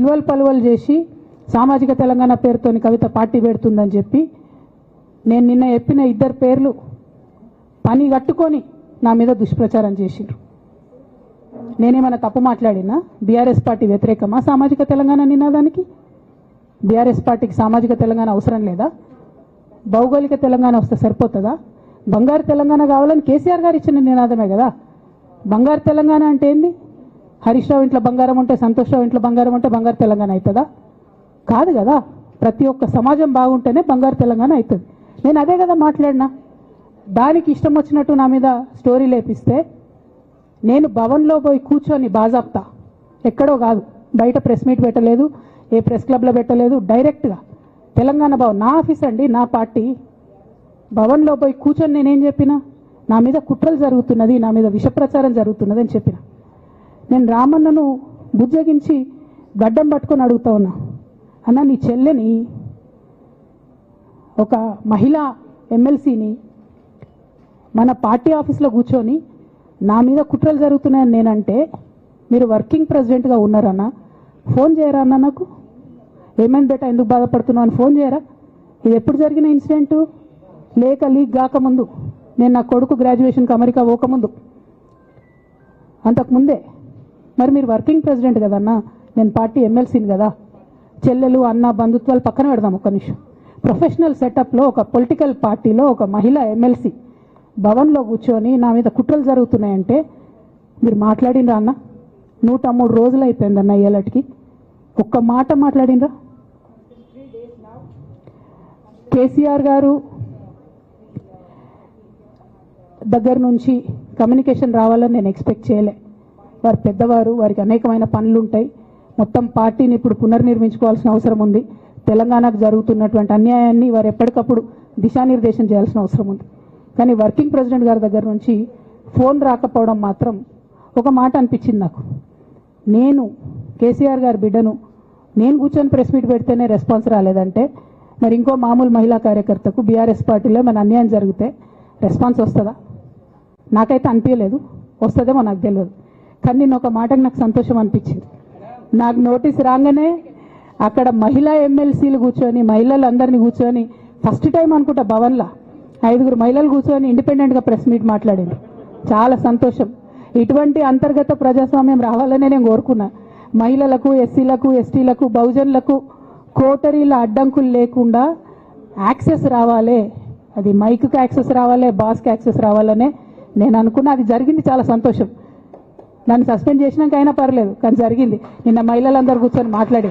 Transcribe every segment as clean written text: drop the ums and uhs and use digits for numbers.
చిల్వల్ పలువలు చేసి సామాజిక తెలంగాణ పేరుతోని కవిత పార్టీ పెడుతుందని చెప్పి నేను నిన్న చెప్పిన ఇద్దరు పేర్లు పని కట్టుకొని నా మీద దుష్ప్రచారం చేసిండ్రు. నేనేమైనా తప్పు మాట్లాడినా? బీఆర్ఎస్ పార్టీ వ్యతిరేకమా సామాజిక తెలంగాణ నినాదానికి? బీఆర్ఎస్ పార్టీకి సామాజిక తెలంగాణ అవసరం లేదా? భౌగోళిక తెలంగాణ వస్తే సరిపోతుందా? బంగారు తెలంగాణ కావాలని కేసీఆర్ గారు ఇచ్చిన నినాదమే కదా. బంగారు తెలంగాణ అంటే ఏంది? హరీష్ రావు ఇంట్లో బంగారం ఉంటే, సంతోష్ రావు ఇంట్లో బంగారం ఉంటే బంగారు తెలంగాణ అవుతుందా? కాదు కదా. ప్రతి ఒక్క సమాజం బాగుంటేనే బంగారు తెలంగాణ అవుతుంది. నేను అదే కదా మాట్లాడినా. దానికి ఇష్టం వచ్చినట్టు నా మీద స్టోరీ లేపిస్తే నేను భవన్లో పోయి కూర్చొని బాజాప్తా, ఎక్కడో కాదు, బయట ప్రెస్ మీట్ పెట్టలేదు, ఏ ప్రెస్ క్లబ్లో పెట్టలేదు, డైరెక్ట్గా తెలంగాణ భవన్ నా ఆఫీస్ అండి, నా పార్టీ భవన్లో పోయి కూర్చొని నేనేం చెప్పినా? నా మీద కుట్రలు జరుగుతున్నది, నా మీద విషప్రచారం జరుగుతున్నది అని చెప్పిన. నేను రామన్నను బుజ్జగించి గడ్డం పట్టుకొని అడుగుతా ఉన్నా, అన్న నీ చెల్లెని, ఒక మహిళా ఎమ్మెల్సీని మన పార్టీ ఆఫీస్లో కూర్చొని నా మీద కుట్రలు జరుగుతున్నాయని నేనంటే మీరు వర్కింగ్ ప్రెసిడెంట్గా ఉన్నారన్నా ఫోన్ చేయరా అన్న? నాకు ఏమైంది బేటా, ఎందుకు బాధపడుతున్నావు అని ఫోన్ చేయరా? ఇది ఎప్పుడు జరిగిన ఇన్సిడెంటు? లేక లీక్ కాకముందు, నేను నా కొడుకు గ్రాడ్యుయేషన్కి అమెరికా పోకముందు, అంతకుముందే. మరి మీరు వర్కింగ్ ప్రెసిడెంట్ కదన్నా, నేను పార్టీ ఎమ్మెల్సీని కదా. చెల్లెలు అన్న బంధుత్వాలు పక్కన పెడదాం ఒక్క నిమిషం. ప్రొఫెషనల్ సెటప్లో ఒక పొలిటికల్ పార్టీలో ఒక మహిళా ఎమ్మెల్సీ భవన్లో కూర్చొని నా మీద కుట్రలు జరుగుతున్నాయంటే మీరు మాట్లాడినరా అన్న? 103 రోజులు అయిపోయిందన్న ఇయ్యాలటికి, ఒక్క మాట మాట్లాడినరా? కేసీఆర్ గారు దగ్గర నుంచి కమ్యూనికేషన్ రావాలని నేను ఎక్స్పెక్ట్ చేయలే. వారు పెద్దవారు, వారికి అనేకమైన పనులు ఉంటాయి. మొత్తం పార్టీని ఇప్పుడు పునర్నిర్మించుకోవాల్సిన అవసరం ఉంది. తెలంగాణకు జరుగుతున్నటువంటి అన్యాయాన్ని వారు ఎప్పటికప్పుడు దిశానిర్దేశం చేయాల్సిన అవసరం ఉంది. కానీ వర్కింగ్ ప్రెసిడెంట్ గారి దగ్గర నుంచి ఫోన్ రాకపోవడం మాత్రం ఒక మాట అనిపించింది నాకు. నేను కేసీఆర్ గారి బిడ్డను, నేను కూర్చొని ప్రెస్ మీట్ పెడితేనే రెస్పాన్స్ రాలేదంటే మరి ఇంకో మామూలు మహిళా కార్యకర్తకు బీఆర్ఎస్ పార్టీలో మన అన్యాయం జరిగితే రెస్పాన్స్ వస్తుందా? నాకైతే అనిపించలేదు. వస్తుందేమో నాకు తెలియదు. కానీ నేను ఒక మాటకు నాకు సంతోషం అనిపించింది. నాకు నోటీస్ రాగానే అక్కడ మహిళా ఎమ్మెల్సీలు కూర్చొని, మహిళలందరినీ కూర్చొని, ఫస్ట్ టైం అనుకుంటా భవన్లో 5 మహిళలు కూర్చొని ఇండిపెండెంట్గా ప్రెస్ మీట్ మాట్లాడింది. చాలా సంతోషం. ఇటువంటి అంతర్గత ప్రజాస్వామ్యం రావాలనే నేను కోరుకున్నా. మహిళలకు, ఎస్సీలకు, ఎస్టీలకు, బహుజనులకు కోటరీల అడ్డంకులు లేకుండా యాక్సెస్ రావాలి. అది మైక్కి యాక్సెస్ రావాలి, బాస్కి యాక్సెస్ రావాలనే నేను అనుకున్నా. అది జరిగింది, చాలా సంతోషం. నన్ను సస్పెండ్ చేసినాక అయినా పర్లేదు, కానీ జరిగింది. నిన్న మహిళలందరూ కూర్చొని మాట్లాడి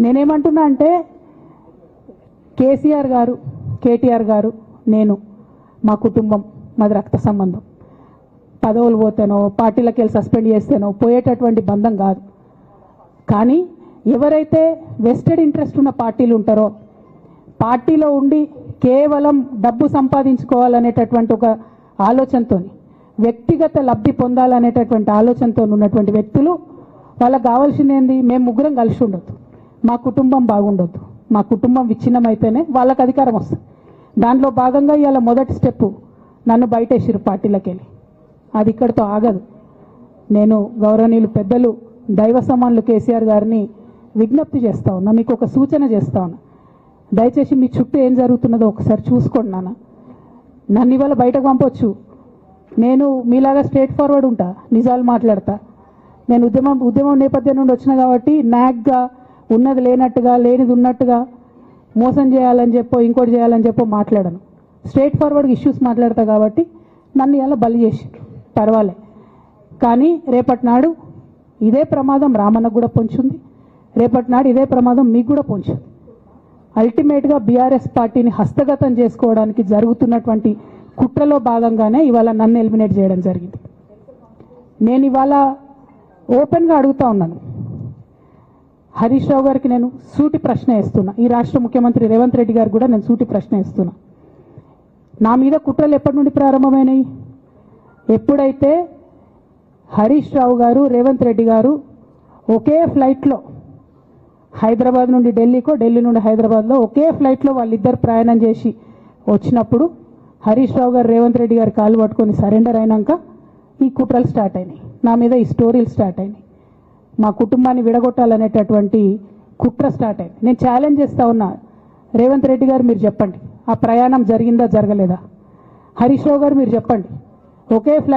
నేనేమంటున్నా అంటే, కేసీఆర్ గారు, కేటీఆర్ గారు, నేను, మా కుటుంబం, మాది రక్త సంబంధం. పదవులు పోతేనో, పార్టీలకు వెళ్ళి సస్పెండ్ చేస్తేనో పోయేటటువంటి బంధం కాదు. కానీ ఎవరైతే వెస్టెడ్ ఇంట్రెస్ట్ ఉన్న పార్టీలు ఉంటారో, పార్టీలో ఉండి కేవలం డబ్బు సంపాదించుకోవాలనేటటువంటి ఒక ఆలోచనతో, వ్యక్తిగత లబ్ధి పొందాలనేటటువంటి ఆలోచనతో ఉన్నటువంటి వ్యక్తులు, వాళ్ళకి కావాల్సింది ఏంది? మేము ముగ్గురం కలిసి ఉండొద్దు, మా కుటుంబం బాగుండొద్దు, మా కుటుంబం విచ్ఛిన్నమైతేనే వాళ్ళకి అధికారం వస్తుంది. దాంట్లో భాగంగా ఇవాళ మొదటి స్టెప్ నన్ను బయటేసిరు పార్టీలకు వెళ్ళి. అది ఇక్కడితో ఆగదు. నేను గౌరవనీయులు పెద్దలు దైవ సమానులు కేసీఆర్ గారిని విజ్ఞప్తి చేస్తా ఉన్నా, మీకు ఒక సూచన చేస్తా ఉన్నా. దయచేసి మీ చుట్టూ ఏం జరుగుతున్నదో ఒకసారి చూసుకోండి నాన్న. నన్ను ఇవాళ బయటకు పంపొచ్చు, నేను మీలాగా స్ట్రేట్ ఫార్వర్డ్ ఉంటా, నిజాలు మాట్లాడతా. నేను ఉద్యమం నేపథ్యం నుండి వచ్చిన కాబట్టి నాగ్గా, ఉన్నది లేనట్టుగా, లేనిది ఉన్నట్టుగా, మోసం చేయాలని చెప్పో ఇంకోటి చేయాలని చెప్పో మాట్లాడను. స్ట్రేట్ ఫార్వర్డ్గా ఇష్యూస్ మాట్లాడతా కాబట్టి నన్ను ఇలా బలి చేసి పర్వాలే. కానీ రేపటి నాడు ఇదే ప్రమాదం రామన్నకు కూడా పొంచుంది, రేపటి నాడు ఇదే ప్రమాదం మీకు కూడా పొంచుంది. అల్టిమేట్గా బీఆర్ఎస్ పార్టీని హస్తగతం చేసుకోవడానికి జరుగుతున్నటువంటి కుట్రలో భాగంగానే ఇవాళ నన్ను ఎలిమినేట్ చేయడం జరిగింది. నేను ఇవాళ ఓపెన్గా అడుగుతా ఉన్నాను, హరీష్ రావు గారికి నేను సూటి ప్రశ్న వేస్తున్నా, ఈ రాష్ట్ర ముఖ్యమంత్రి రేవంత్ రెడ్డి గారు కూడా నేను సూటి ప్రశ్న వేస్తున్నా. నా మీద కుట్రలు ఎప్పటి నుండి ప్రారంభమైనాయి? ఎప్పుడైతే హరీష్ రావు గారు, రేవంత్ రెడ్డి గారు ఒకే ఫ్లైట్లో హైదరాబాద్ నుండి ఢిల్లీకో, ఢిల్లీ నుండి హైదరాబాద్లో ఒకే ఫ్లైట్లో వాళ్ళిద్దరు ప్రయాణం చేసి వచ్చినప్పుడు హరీష్ రావు గారు, రేవంత్ రెడ్డి గారు కాళ్ళు పట్టుకొని సరెండర్ అయినాక ఈ కుట్రలు స్టార్ట్ అయినాయి, నా మీద ఈ స్టోరీలు స్టార్ట్ అయినాయి. మా కుటుంబాన్ని విడగొట్టాలనేటటువంటి కుట్ర స్టార్ట్ అయింది. నేను ఛాలెంజ్ చేస్తా ఉన్నా, రేవంత్ రెడ్డి గారు మీరు చెప్పండి, ఆ ప్రయాణం జరిగిందా జరగలేదా? హరీష్ రావు గారు మీరు చెప్పండి, ఒకే ఫ్లైట్